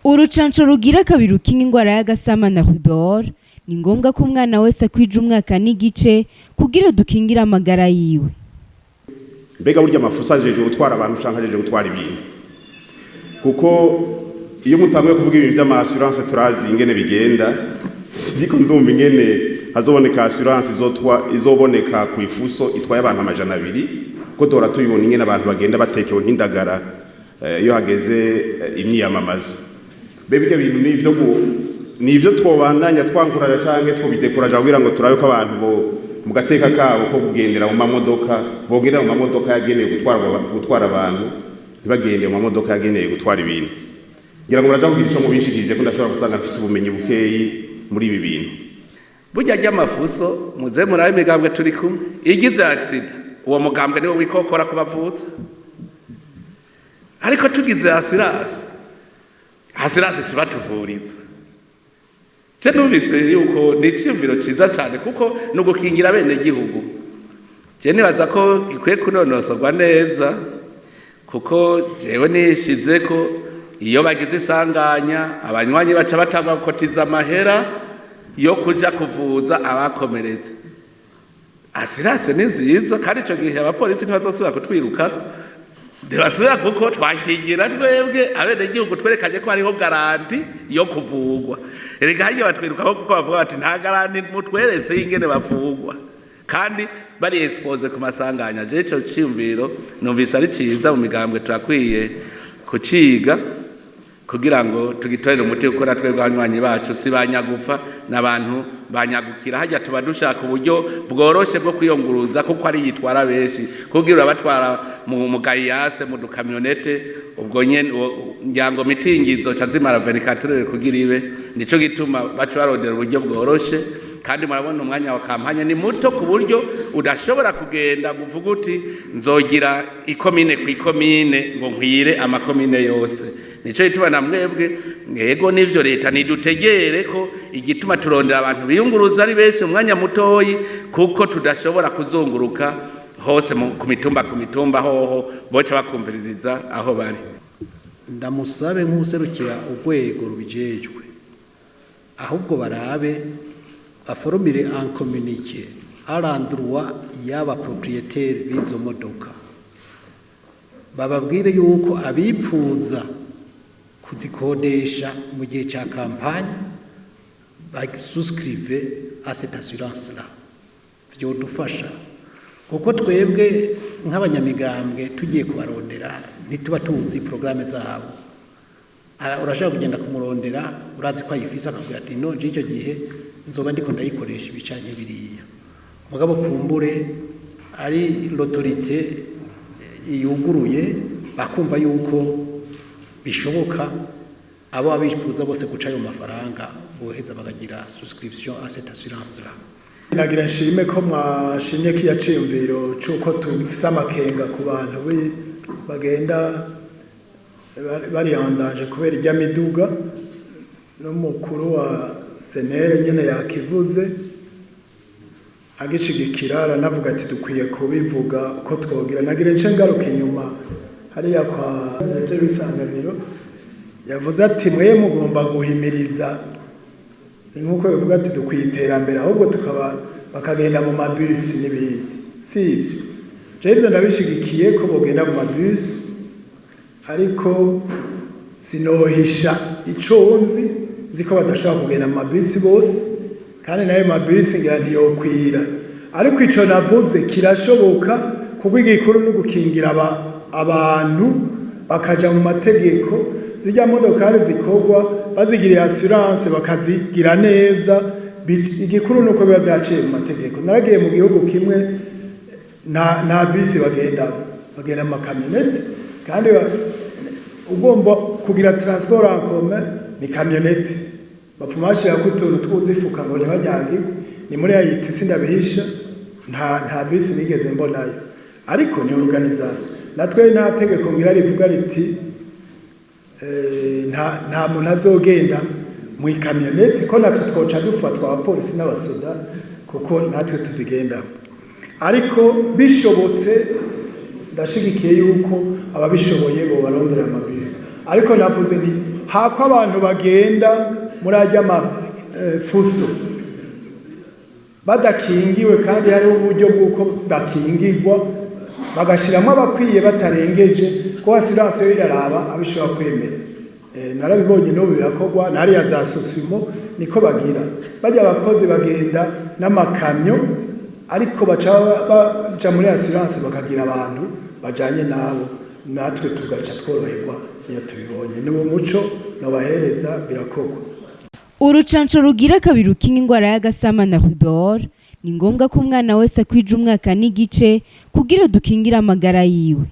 Urucanco rugira kabiri rukinga ingwara y'agasama na rubéole ni ngombwa ko umwana wese akwije umwaka n'igice kugira dukingire amagara yiwe. Mbega burya amafuso ajeje gutwara abantu canke ajeje gutwara ibintu, kuko iyo mutanguye kuvuga ibintu vy'ama-assurance turazi ingene bigenda, siko ndumva ingene hazoboneka assurance izoboneka ku ifuso itwaye abantu 200 ko dora tubibona ingene abantu bagenda batekewe nk'indagara iyo hageze imyiyamamazo. Bebe ibyo bintu nivyo twobandanya twankuraje canke twobidekuraje kugira ngo turabe ko abantu bo mu gateka kabo ko kugendera mu mamodoka bogendera mu mamodoka yageneye gutwara abantu ntibagende mu mamodoka yageneye gutwara ibintu. Ngira ngo muraja kugira ico mubishikirije ko ndashobora gusanga mfise ubumenyi bukeyi muri ibi bintu. Burya ry'amafuso muze murabe imigambwe turi kumwe igize accident uwo mugambwe niwo wikokora kubavutsa, ariko tugize asirasi tubatuvuriza. Je numvise yuko ni icyumviro ciza cyane kuko no gukingira bene gihugu. Je nibaza ko ikwiye kunonosorwa neza kuko jewe nishize ko iyo bagize isanganya abanywanyi baca batanga kotiza amahera yo kuja kuvuza abakomeretse. Asirasi ni nziza kandi ico gihe abapolisi ntibazosubira kutwiruka. Ndabasubira kuko twakingira twebwe abene gihugu twerekanye ko hariho garanti yo kuvugwa. Erega hajye batwirukaho kuko bavuga bati nta garanti mutweretse ingene bavugwa kandi bari expose ku masanganya. Je ico cyumviro numvise ari ciza mu migambwe turakwiye kuciga kugira ngo tugitorere umuti ukora twebwe abanywanyi bacu si banyagufa n'abantu banyagukira. Hajya tuba dushaka uburyo bworoshe bwo kwiyonguruza kuko ari yitwara benshi kugira batwara mu mugayase mu dukamyonete ubwo nyene nyango mitingizo cazimara 24 kugira ibe nico gituma bacu barondera uburyo bworoshe. Kandi murabona umwanya wa kampanya ni muto ku buryo udashobora kugenda guvuga uti nzogira ikomine ku ikomine ngo nkwire amakomine yose. Nico gituma na mwebwe yego nivyo leta nidutegere ko igituma turondera abantu biyunguruza ari benshi umwanya mutoyi kuko tudashobora kuzunguruka hose ku mitumba hoho boca bakumviririza aho bari. Ndamusabe nk'userukira urwego rubijejwe ahubwo barabe aforumire en communiqué à l'endroit y'aba propriétaire b'izo modoka bababwire yuko abipfuza kuzikodesha mu gihe cya kampanye basouscrive à cette assurance là vyodufasha kuko twebwe nk'abanyamigambwe tugiye kubarondera ntituba tuzi programme zabo. Urashaka kugenda kumurondera urazi ko ayifisa akakubwira ati no icyo gihe nzoba ndiko ndayikoresha ibicanye biriya mugabo kumbure ari l'autorité yuguruye bakumva yuko bishoboka abo abifuza bose guca ayo mafaranga boheza bakagira souscription à cette assurance là. Nagira nshime ko mwashimye ko yaciyumviro cyuko tufise amakenga ku bantu bagenda bari andanje kubera ijya miduga n'umukuru wa senere nyene yakivuze agishigikira aranavuga ati dukwiye kubivuga uko twogira. Nagira nce ngaruka inyuma hariya kwa Leta bisanganiro yavuze ati mwe mugomba guhimiriza nkuko bivuga ati dukwiye iterambere ahubwo tukaba bakagenda mu mabisi n'ibindi sivyo. Je ndabishigikiye ko bogenda mu mabisi ariko sinohisha ico nzi ko badashaka kugenda mu mabisi bose kandi nayo mabisi ngira ntiyokwira, ariko ico navuze kirashoboka kuko igikuru no gukingira abantu bakaja mu mategeko. Zijya modokari zikorwa bazigiriye assurance bakazigira neza, igikuru nuko biba vyaciye mu mategeko. Naragiye mu gihugu kimwe nta bisi bagenda mu kamyonete kandi ugomba kugira transport en commun ni kamyonete bapfumashyira ku tuntu twuzifuka ngo ntibajyagirwe. Ni muri ayiti sindabihisha nta bisi nigeze mbonayo, ariko ni organisation. Natwe nta tegeko ngira rivuga riti nta muntu azogenda mu kamyonete ko natwe twoca dufatwa abapolisi n'abasoda kuko natwe tuzigenda. Ariko bishobotse ndashigikiye yuko ababishoboye bo barondera amabisi, ariko navuze nti hako abantu bagenda muri ajya mafuso badakingiwe kandi hariho uburyo bw'uko bakingirwa bagashiramo abakwiye batarengeje ko assurance yo yaraba abishobora kwemera. Narabibonye no birakorwa nari ya za sosimo niko bagira bajya abakozi bagenda n'amakamyo ariko baca muri assurance bakagira abantu bajanye nabo natwe tugaca tworoherwa iyo tubibonye ni umuco no bahereza birakorwa. Urucanco rugira kabiri rukinga ingwara y'agasama na rubor ni ngombwa ko umwana wese akwije umwaka n'igice kugira dukingire amagara yiwe.